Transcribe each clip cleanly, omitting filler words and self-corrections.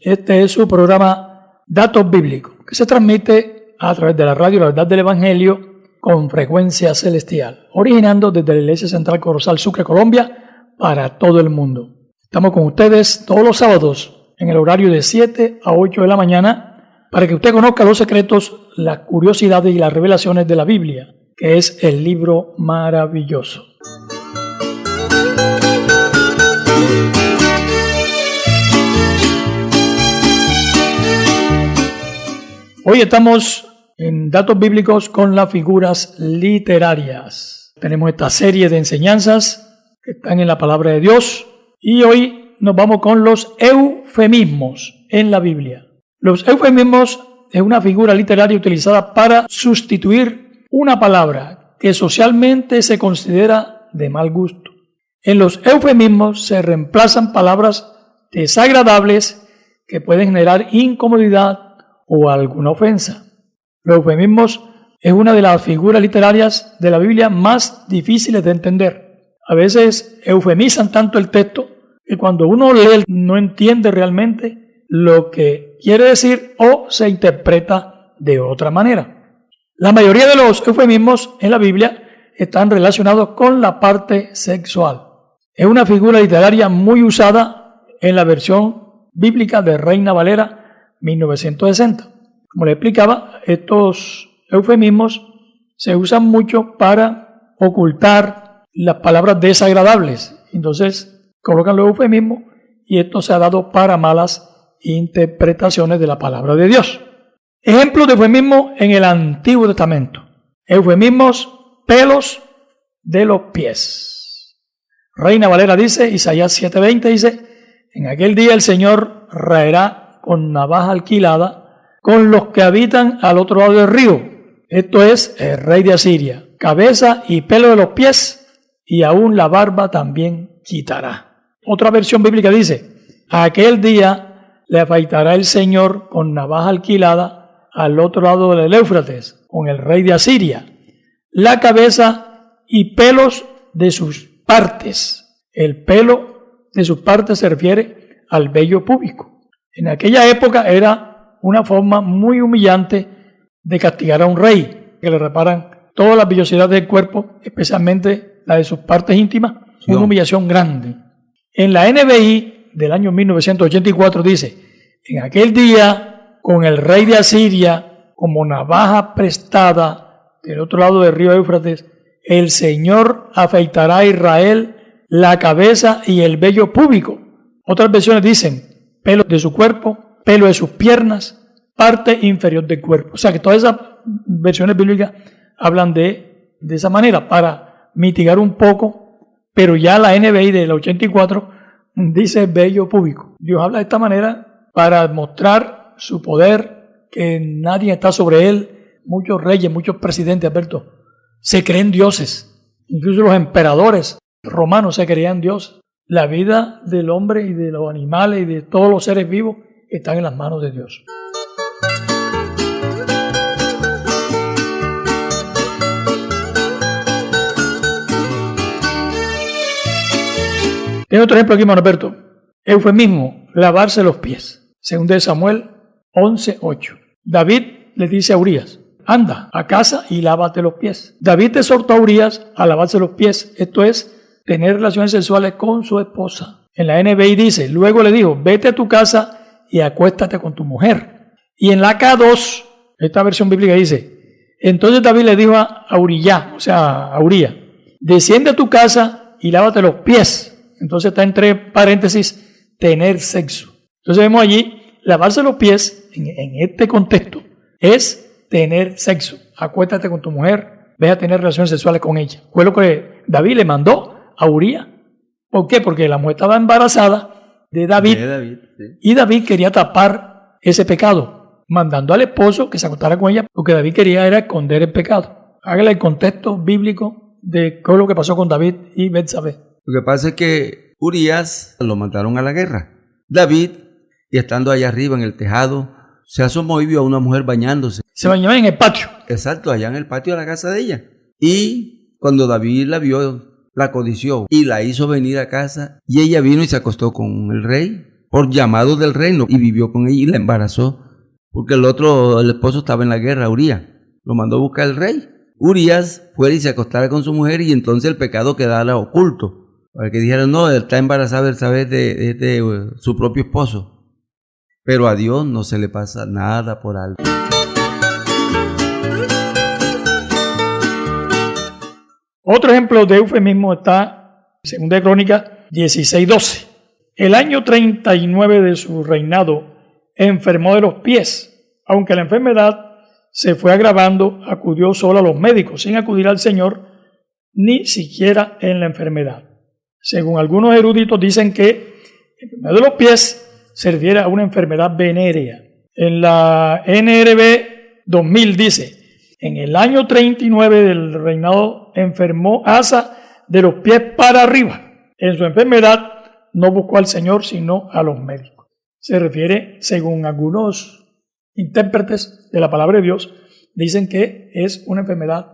Este es su programa Datos Bíblicos, que se transmite a través de la radio La Verdad del Evangelio con frecuencia celestial, originando desde la Iglesia Central Corozal Sucre, Colombia, para todo el mundo. Estamos con ustedes todos los sábados en el horario de 7 a 8 de la mañana para que usted conozca los secretos, las curiosidades y las revelaciones de la Biblia, que es el libro maravilloso. Hoy estamos en Datos Bíblicos con las figuras literarias. Tenemos esta serie de enseñanzas que están en la palabra de Dios y hoy nos vamos con los eufemismos en la Biblia. Los eufemismos es una figura literaria utilizada para sustituir una palabra que socialmente se considera de mal gusto. En los eufemismos se reemplazan palabras desagradables que pueden generar incomodidad o alguna ofensa. Los eufemismos es una de las figuras literarias de la Biblia más difíciles de entender. A veces eufemizan tanto el texto que cuando uno lee no entiende realmente lo que quiere decir o se interpreta de otra manera. La mayoría de los eufemismos en la Biblia están relacionados con la parte sexual. Es una figura literaria muy usada en la versión bíblica de Reina Valera 1960. Como le explicaba, estos eufemismos se usan mucho para ocultar las palabras desagradables. Entonces colocan los eufemismos y esto se ha dado para malas interpretaciones de la palabra de Dios. Ejemplos de eufemismos en el Antiguo Testamento. Eufemismos, pelos de los pies. Reina Valera dice, Isaías 7:20 dice, en aquel día el Señor raerá con navaja alquilada con los que habitan al otro lado del río. Esto es el rey de Asiria. Cabeza y pelo de los pies y aún la barba también quitará. Otra versión bíblica dice, aquel día le afeitará el Señor con navaja alquilada al otro lado del Éufrates, con el rey de Asiria, la cabeza y pelos de sus partes. El pelo de sus partes se refiere al vello púbico. En aquella época era una forma muy humillante de castigar a un rey, que le reparan todas las vellosidades del cuerpo, especialmente la de sus partes íntimas, una humillación grande. En la NBI del año 1984 dice, en aquel día, con el rey de Asiria como navaja prestada del otro lado del río Éufrates, el Señor afeitará a Israel la cabeza y el vello púbico. Otras versiones dicen, pelo de su cuerpo, pelo de sus piernas, parte inferior del cuerpo. O sea que todas esas versiones bíblicas hablan de esa manera para mitigar un poco, pero ya la NBI del 84 dice vello púbico. Dios habla de esta manera para mostrar su poder, que nadie está sobre él. Muchos reyes, muchos presidentes, Alberto, se creen dioses. Incluso los emperadores romanos se creían dioses. La vida del hombre y de los animales y de todos los seres vivos están en las manos de Dios. Tiene otro ejemplo aquí, hermano Alberto. Eufemismo, lavarse los pies. Según de Samuel 11:8. David le dice a Urías, anda a casa y lávate los pies. David exhortó a Urías a lavarse los pies. Esto es, tener relaciones sexuales con su esposa. En la NBI dice, luego le dijo, vete a tu casa y acuéstate con tu mujer. Y en la K2, esta versión bíblica dice, entonces David le dijo a Urías, desciende a tu casa y lávate los pies. Entonces está entre paréntesis, tener sexo. Entonces vemos allí, lavarse los pies, en este contexto, es tener sexo. Acuéstate con tu mujer, ve a tener relaciones sexuales con ella. Fue lo que David le mandó a Urías. ¿Por qué? Porque la mujer estaba embarazada de David, sí. Y David quería tapar ese pecado, mandando al esposo que se acostara con ella, porque David quería era esconder el pecado. Hágale el contexto bíblico de qué es lo que pasó con David y Betsabé. Lo que pasa es que Urías lo mandaron a la guerra. David, y estando allá arriba en el tejado, se asomó y vio a una mujer bañándose. Se bañaba en el patio. Exacto, allá en el patio de la casa de ella. Y cuando David la vio, la codició y la hizo venir a casa. Y ella vino y se acostó con el rey. por llamado del reino, y vivió con ella y la embarazó. Porque el esposo estaba en la guerra, Urías. Lo mandó a buscar el rey. Urías fue y se acostara con su mujer, y entonces el pecado quedara oculto. Para que dijeran, no, él está embarazada el saber de su propio esposo. Pero a Dios no se le pasa nada por alto. Otro ejemplo de eufemismo está en 2 Crónicas 16:12. El año 39 de su reinado enfermó de los pies. Aunque la enfermedad se fue agravando, acudió solo a los médicos, sin acudir al Señor, ni siquiera en la enfermedad. Según algunos eruditos dicen que la enfermedad de los pies se refiere a una enfermedad venérea. En la NRB 2000 dice, en el año 39 del reinado enfermó Asa de los pies para arriba. En su enfermedad no buscó al Señor, sino a los médicos. Se refiere, según algunos intérpretes de la palabra de Dios, dicen que es una enfermedad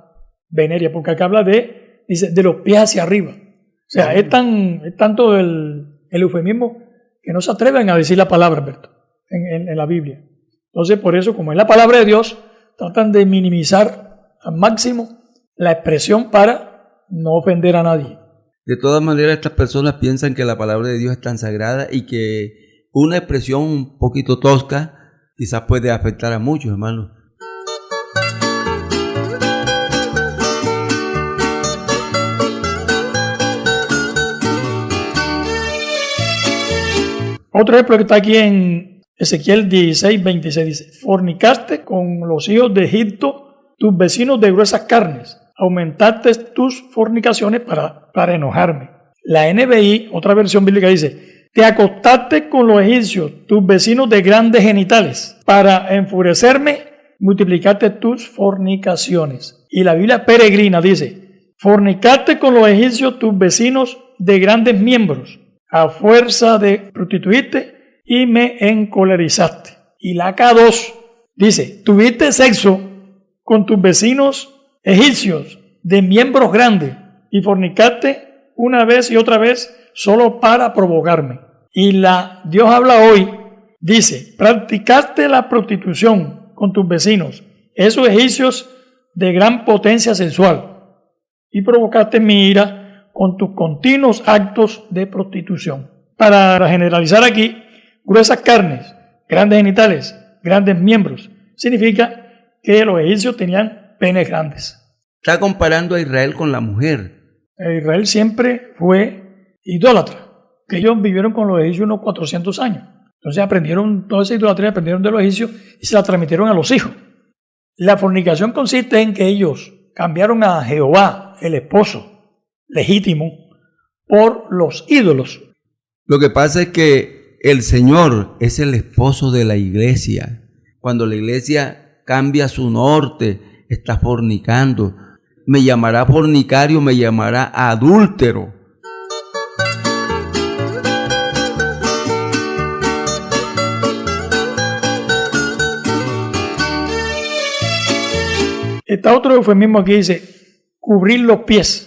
venérea, porque acá habla de los pies hacia arriba. O sea, es tanto el eufemismo que no se atreven a decir la palabra, Alberto, en la Biblia. Entonces, por eso, como es la palabra de Dios, tratan de minimizar al máximo la expresión para no ofender a nadie. De todas maneras, estas personas piensan que la palabra de Dios es tan sagrada y que una expresión un poquito tosca quizás puede afectar a muchos, hermanos. Otro ejemplo que está aquí en Ezequiel 16:26 dice, fornicaste con los hijos de Egipto, tus vecinos de gruesas carnes, aumentaste tus fornicaciones para enojarme. La NBI, otra versión bíblica, dice, te acostaste con los egipcios, tus vecinos de grandes genitales, para enfurecerme, multiplicaste tus fornicaciones. Y la Biblia peregrina dice, fornicaste con los egipcios, tus vecinos de grandes miembros, a fuerza de prostituirte y me encolerizaste. Y la K2 dice, tuviste sexo con tus vecinos egipcios de miembros grandes y fornicaste una vez y otra vez solo para provocarme. Y la Dios habla hoy, dice, practicaste la prostitución con tus vecinos, esos egipcios de gran potencia sexual, y provocaste mi ira con tus continuos actos de prostitución. Para generalizar aquí, gruesas carnes, grandes genitales, grandes miembros, significa que los egipcios tenían penes grandes. Está comparando a Israel con la mujer. Israel siempre fue idólatra, que ellos vivieron con los egipcios unos 400 años. Entonces aprendieron toda esa idolatría, aprendieron de los egipcios y se la transmitieron a los hijos. La fornicación consiste en que ellos cambiaron a Jehová, el esposo legítimo, por los ídolos. Lo que pasa es que el Señor es el esposo de la iglesia. Cuando la iglesia cambia su norte, está fornicando. Me llamará fornicario, me llamará adúltero. Está otro eufemismo aquí, dice, cubrir los pies.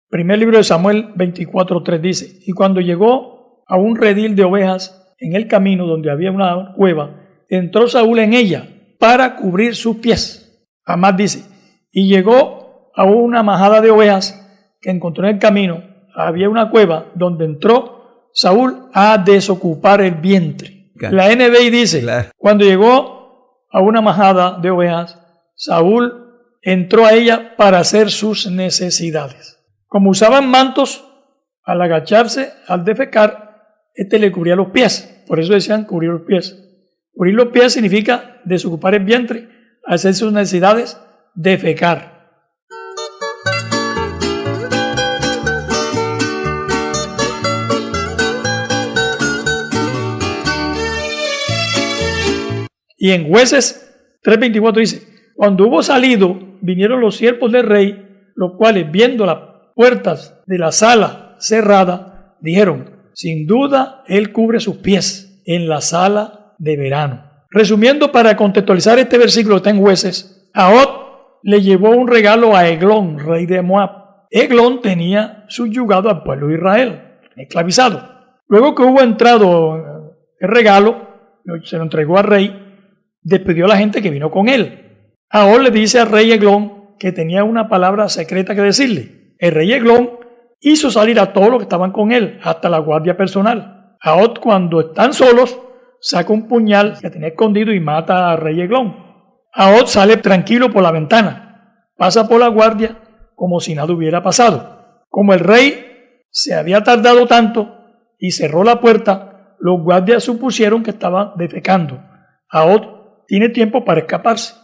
Primer libro de Samuel 24:3 dice, y cuando llegó a un redil de ovejas en el camino donde había una cueva, entró Saúl en ella para cubrir sus pies. Además dice, y llegó a una majada de ovejas que encontró en el camino, había una cueva donde entró Saúl a desocupar el vientre. Claro. La NBI dice, claro, cuando llegó a una majada de ovejas, Saúl entró a ella para hacer sus necesidades. Como usaban mantos, al agacharse, al defecar, le cubría los pies. Por eso decían cubrir los pies. Cubrir los pies significa desocupar el vientre, hacer sus necesidades, defecar. Y en Jueces 3:24 dice, cuando hubo salido, vinieron los siervos del rey, los cuales, viendo las puertas de la sala cerrada, dijeron, sin duda él cubre sus pies en la sala de verano. Resumiendo, para contextualizar este versículo que está en Jueces, Ahod le llevó un regalo a Eglón, rey de Moab. Eglón tenía subyugado al pueblo de Israel, esclavizado. Luego que hubo entrado el regalo, se lo entregó al rey, despidió a la gente que vino con él. Ahora le dice al rey Eglón que tenía una palabra secreta que decirle. El rey Eglón hizo salir a todos los que estaban con él, hasta la guardia personal. Ahora, cuando están solos, saca un puñal que tenía escondido y mata al rey Eglón. Ahora sale tranquilo por la ventana, pasa por la guardia como si nada hubiera pasado. Como el rey se había tardado tanto y cerró la puerta, los guardias supusieron que estaba defecando. Ahora tiene tiempo para escaparse.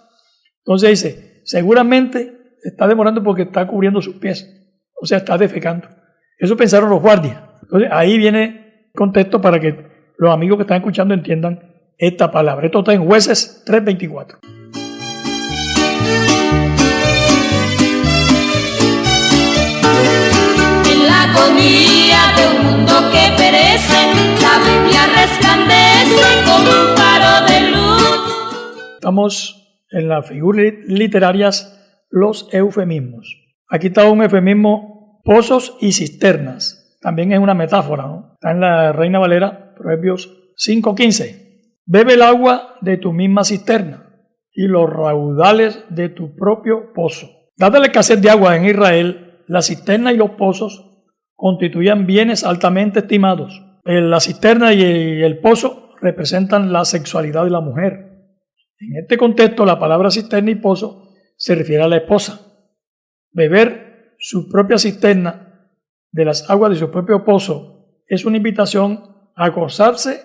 Entonces dice, seguramente está demorando porque está cubriendo sus pies. O sea, está defecando. Eso pensaron los guardias. Entonces ahí viene el contexto para que los amigos que están escuchando entiendan esta palabra. Esto está en Jueces 3:24. En la agonía de un mundo que perece, la Biblia resplandece como un faro de luz. Estamos en las figuras literarias, los eufemismos. Aquí está un eufemismo, pozos y cisternas. También es una metáfora, ¿no? Está en la Reina Valera, Proverbios 5:15. Bebe el agua de tu misma cisterna y los raudales de tu propio pozo. Dada la escasez de agua en Israel, la cisterna y los pozos constituían bienes altamente estimados. La cisterna y el pozo representan la sexualidad de la mujer. En este contexto, la palabra cisterna y pozo se refiere a la esposa. Beber su propia cisterna de las aguas de su propio pozo es una invitación a gozarse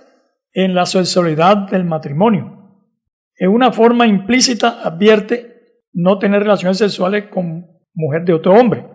en la sexualidad del matrimonio. En una forma implícita advierte no tener relaciones sexuales con mujer de otro hombre.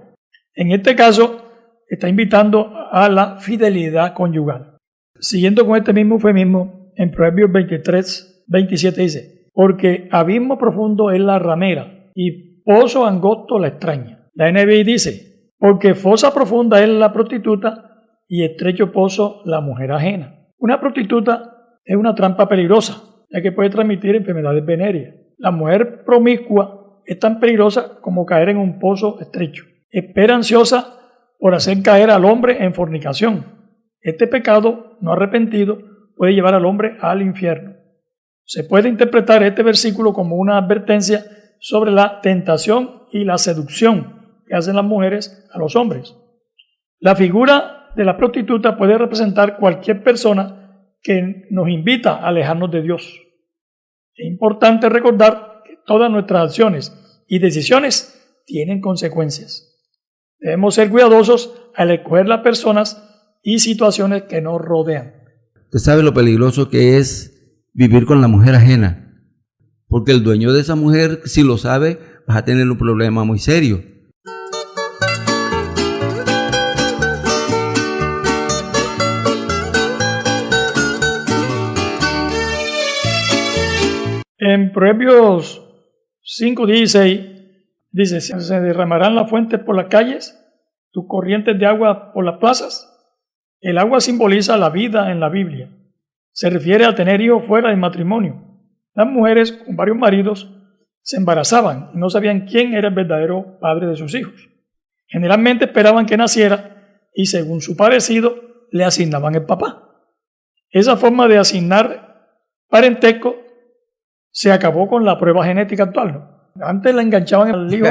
En este caso, está invitando a la fidelidad conyugal. Siguiendo con este mismo eufemismo, en Proverbios 23:27 dice, porque abismo profundo es la ramera y pozo angosto la extraña. La NBI dice, porque fosa profunda es la prostituta y estrecho pozo la mujer ajena. Una prostituta es una trampa peligrosa, ya que puede transmitir enfermedades venéreas. La mujer promiscua es tan peligrosa como caer en un pozo estrecho. Espera ansiosa por hacer caer al hombre en fornicación. Este pecado no arrepentido puede llevar al hombre al infierno. Se puede interpretar este versículo como una advertencia sobre la tentación y la seducción que hacen las mujeres a los hombres. La figura de la prostituta puede representar cualquier persona que nos invita a alejarnos de Dios. Es importante recordar que todas nuestras acciones y decisiones tienen consecuencias. Debemos ser cuidadosos al escoger las personas y situaciones que nos rodean. Usted sabe lo peligroso que es vivir con la mujer ajena, porque el dueño de esa mujer, si lo sabe, vas a tener un problema muy serio. En Proverbios 5:16 dice, se derramarán las fuentes por las calles, tus corrientes de agua por las plazas. El agua simboliza la vida en la Biblia. Se refiere a tener hijos fuera del matrimonio. Las mujeres con varios maridos se embarazaban y no sabían quién era el verdadero padre de sus hijos. Generalmente esperaban que naciera y según su parecido le asignaban el papá. Esa forma de asignar parentesco se acabó con la prueba genética actual, ¿no? Antes le enganchaban al hijo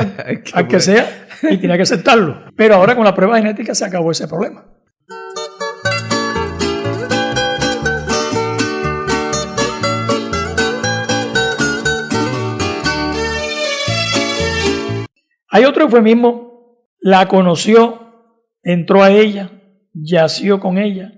al que sea y tenía que aceptarlo. Pero ahora con la prueba genética se acabó ese problema. Hay otro eufemismo, la conoció, entró a ella, yació con ella,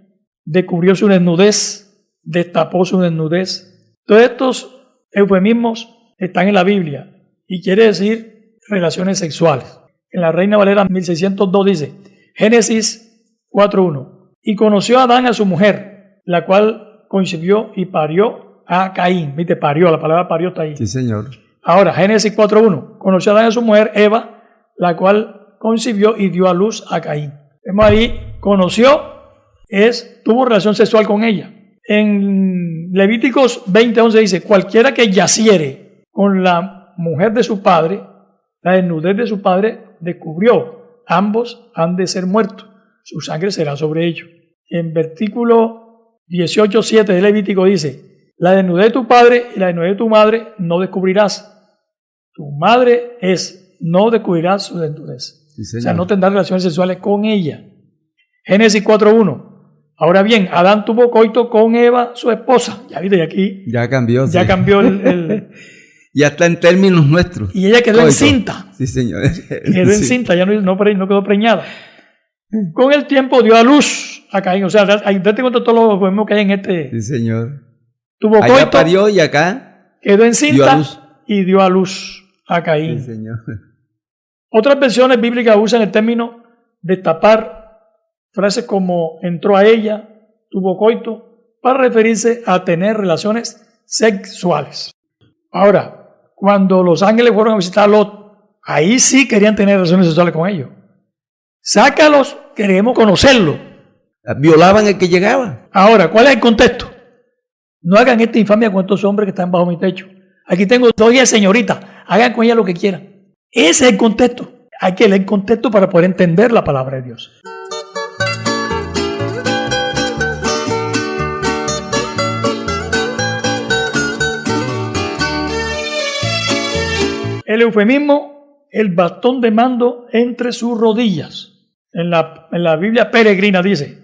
descubrió su desnudez, destapó su desnudez. Todos estos eufemismos están en la Biblia y quiere decir relaciones sexuales. En la Reina Valera 1602 dice, Génesis 4:1, y conoció a Adán a su mujer, la cual concibió y parió a Caín. Viste, parió, la palabra parió está ahí. Sí, señor. Ahora, Génesis 4:1, conoció a Adán a su mujer, Eva, la cual concibió y dio a luz a Caín. Vemos ahí, conoció, tuvo relación sexual con ella. En Levíticos 20:11 dice, cualquiera que yaciere con la mujer de su padre, la desnudez de su padre descubrió, ambos han de ser muertos, su sangre será sobre ellos. En versículo 18:7 de Levítico dice: la desnudez de tu padre y la desnudez de tu madre no descubrirás. Tu madre no descubrirás su desnudez. Sí, o sea, no tendrás relaciones sexuales con ella. Génesis 4:1. Ahora bien, Adán tuvo coito con Eva, su esposa. Ya viste, y aquí ya cambió. Ya cambió el ya está en términos nuestros. Y ella quedó coito. encinta. Sí, señor. Quedó encinta, ya no quedó preñada. Con el tiempo dio a luz a Caín. O sea, date cuenta de todos los problemas que hay en este. Sí, señor. Tuvo allá coito, parió y acá quedó encinta y dio a luz a Caín. Sí, señor. Otras versiones bíblicas usan el término destapar, frases como entró a ella, tuvo coito, para referirse a tener relaciones sexuales. Ahora, cuando los ángeles fueron a visitar a Lot, ahí sí querían tener relaciones sexuales con ellos. Sácalos, queremos conocerlo. Violaban el que llegaba. Ahora, ¿cuál es el contexto? No hagan esta infamia con estos hombres que están bajo mi techo. Aquí tengo 2 señoritas, hagan con ella lo que quieran. Ese es el contexto. Hay que leer el contexto para poder entender la palabra de Dios. El eufemismo, el bastón de mando entre sus rodillas. En la Biblia peregrina dice,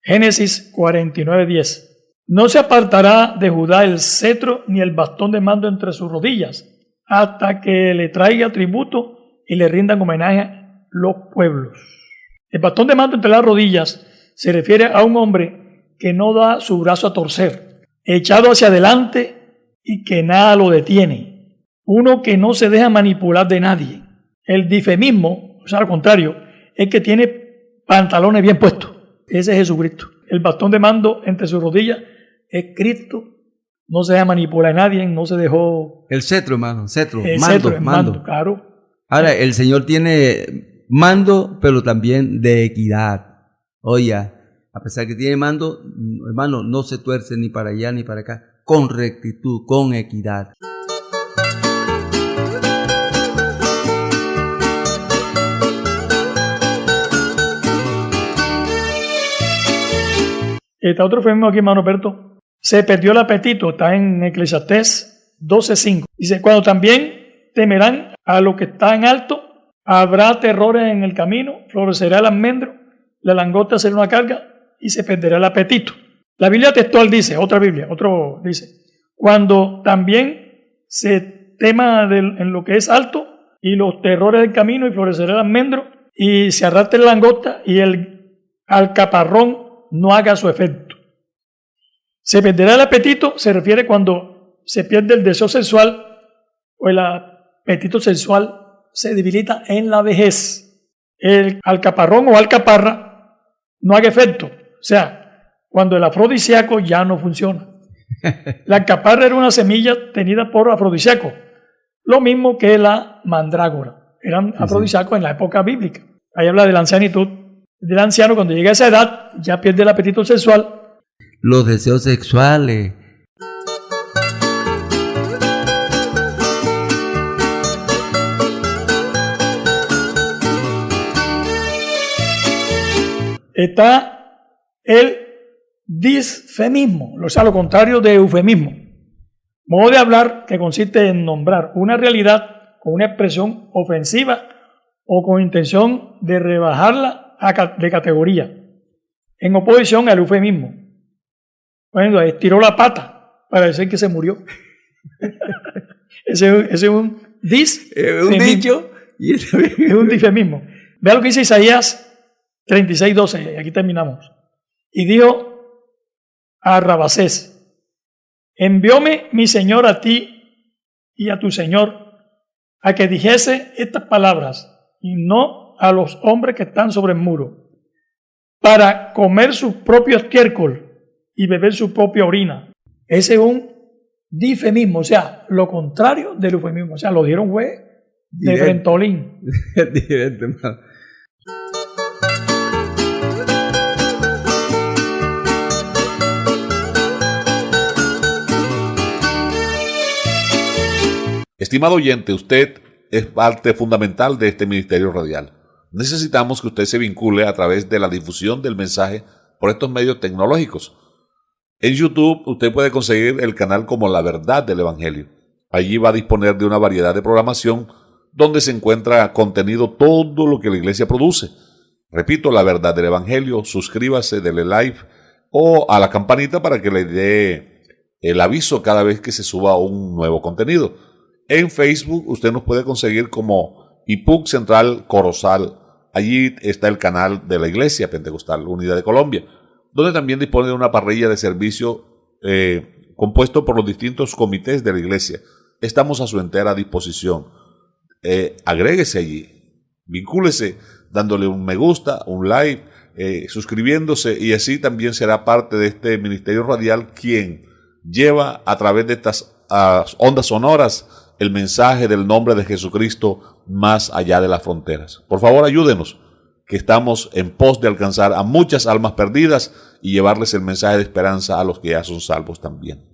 Génesis 49:10, no se apartará de Judá el cetro ni el bastón de mando entre sus rodillas, hasta que le traiga tributo y le rindan homenaje los pueblos. El bastón de mando entre las rodillas se refiere a un hombre que no da su brazo a torcer, echado hacia adelante y que nada lo detiene. Uno que no se deja manipular de nadie. El difemismo, o sea, al contrario, es que tiene pantalones bien puestos. Ese es Jesucristo. El bastón de mando entre sus rodillas es Cristo. No se deja manipular a nadie, no se dejó... El cetro, hermano, mando, claro. Ahora, el Señor tiene mando, pero también de equidad. Oye, a pesar que tiene mando, hermano, no se tuerce ni para allá ni para acá. Con rectitud, con equidad. Está otro fenómeno aquí, hermano Berto. Se perdió el apetito, está en Eclesiastés 12:5. Dice, cuando también temerán a lo que está en alto, habrá terrores en el camino, florecerá el almendro, la langosta será una carga y se perderá el apetito. La Biblia textual dice, otro dice, cuando también se tema en lo que es alto y los terrores del camino y florecerá el almendro y se arrastre la langosta y el alcaparrón no haga su efecto. Se perderá el apetito, se refiere cuando se pierde el deseo sexual o el apetito sexual se debilita en la vejez. El alcaparrón o alcaparra no haga efecto, o sea, cuando el afrodisíaco ya no funciona. La alcaparra era una semilla tenida por afrodisíaco, lo mismo que la mandrágora. Eran afrodisíacos en la época bíblica. Ahí habla de la ancianitud. Del anciano, cuando llega a esa edad, ya pierde el apetito sexual. Los deseos sexuales. Está el disfemismo, o sea, lo contrario de eufemismo. Modo de hablar que consiste en nombrar una realidad con una expresión ofensiva o con intención de rebajarla de categoría, en oposición al eufemismo. Bueno, estiró la pata para decir que se murió. ese es un dicho y es un difemismo. Vea lo que dice Isaías 36:12, aquí terminamos. Y dijo a Rabasés, envióme mi Señor a ti y a tu Señor a que dijese estas palabras y no a los hombres que están sobre el muro, para comer sus propios estiércol y beber su propia orina. Ese es un difemismo, o sea, lo contrario del eufemismo. O sea, lo dieron juez de Brentolín. Directo, hermano. Estimado oyente, usted es parte fundamental de este ministerio radial. Necesitamos que usted se vincule a través de la difusión del mensaje por estos medios tecnológicos. En YouTube usted puede conseguir el canal como La Verdad del Evangelio. Allí va a disponer de una variedad de programación donde se encuentra contenido todo lo que la iglesia produce. Repito, La Verdad del Evangelio. Suscríbase, dele like o a la campanita para que le dé el aviso cada vez que se suba un nuevo contenido. En Facebook usted nos puede conseguir como IPUC Central Corozal. Allí está el canal de la Iglesia Pentecostal Unida de Colombia, donde también dispone de una parrilla de servicio compuesto por los distintos comités de la iglesia. Estamos a su entera disposición. Agréguese allí, vincúlese dándole un me gusta, un like, suscribiéndose, y así también será parte de este ministerio radial quien lleva a través de estas ondas sonoras el mensaje del nombre de Jesucristo más allá de las fronteras. Por favor, ayúdenos, que estamos en pos de alcanzar a muchas almas perdidas y llevarles el mensaje de esperanza a los que ya son salvos también.